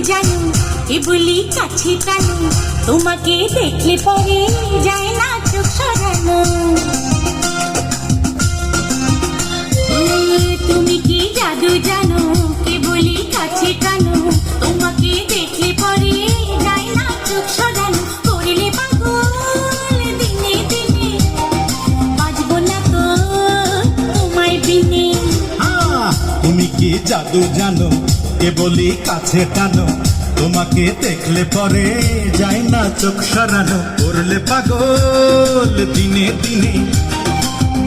জানো এ বলি কাছে টানো, তোমাকে দেখলে পরে যায় না চোখ সরানো। তুমি কি জাদু জানো কে বলি কাছে টানো, তোমাকে দেখলে পরে যায় না চোখ সরানো। করলে পাগল দিনে দিনে, বাজবো না তো তোমায় বিনে। তুমি কি জাদু জানো কে বলি কাছে টানো, তোমাকে দেখলে পরে যায় না চোখ সরানো। করলে পাগল দিনে দিনে,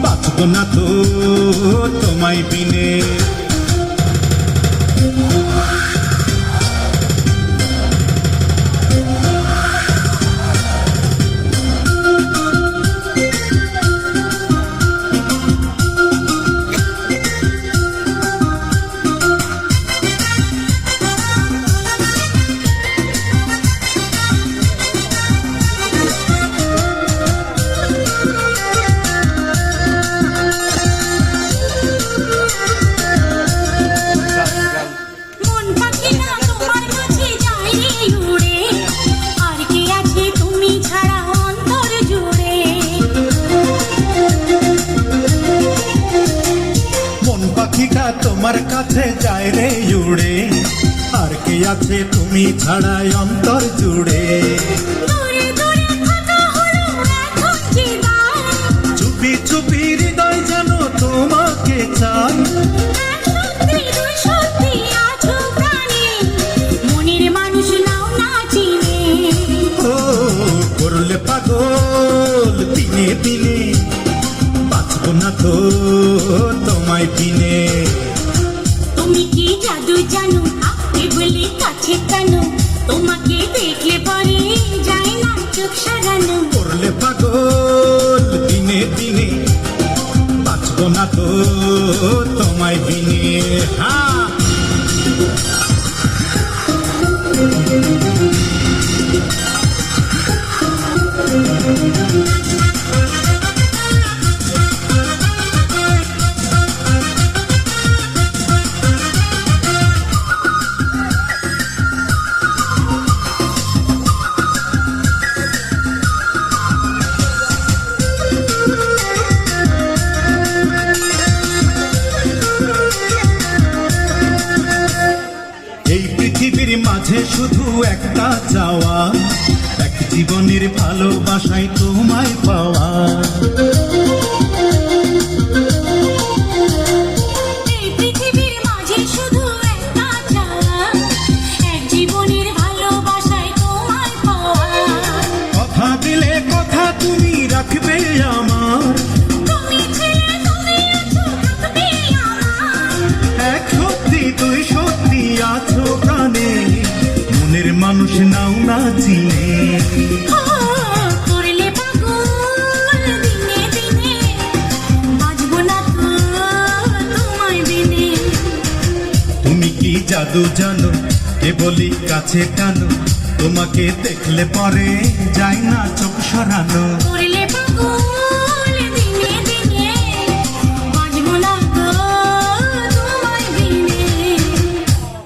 বাঁচবো না তো তোমায় বিনে। তোমার কাছে যায় রে উড়ে, আর কে আছে তুমি ছাড়া অন্তর জুড়ে। চুপি চুপি হৃদয় জানো তোমাকে চাই, মনের মানুষ নাও না চিনে। ও করলে পাগল দিনে দিনে, বাঁচবো না তো তোমায় বিনে। তুমি কি জাদু জানো কে বলি কাছে টানো, তোমাকে দেখলে পরে যায় না চোখ সরানো। করলে পাগল দিনে দিনে, বাঁচবো না তো তোমায় বিনে। এই পৃথিবীর মাঝে শুধু একটা চাওয়া, এক জীবনের ভালোবাসায় তোমায় পাওয়া। এই পৃথিবীর মাঝে শুধু একটা চাওয়া, এক জীবনের ভালোবাসায় তোমায় পাওয়া। কথা দিলে কথা তুমি রাখবে আমার, তুমি ছিলে তুমি আছো থাকবে আমার। এক সত্যি দুই সত্যি আছো প্রাণে, মনের মানুষ নাও না চিনে। করলে পাগল দিনে দিনে, বাজবো না তো তোমায় বিনে। তুমি কি জাদু জানো কে বলি কাছে টানো, তোমাকে দেখলে পরে যায় না চোখ সরানো।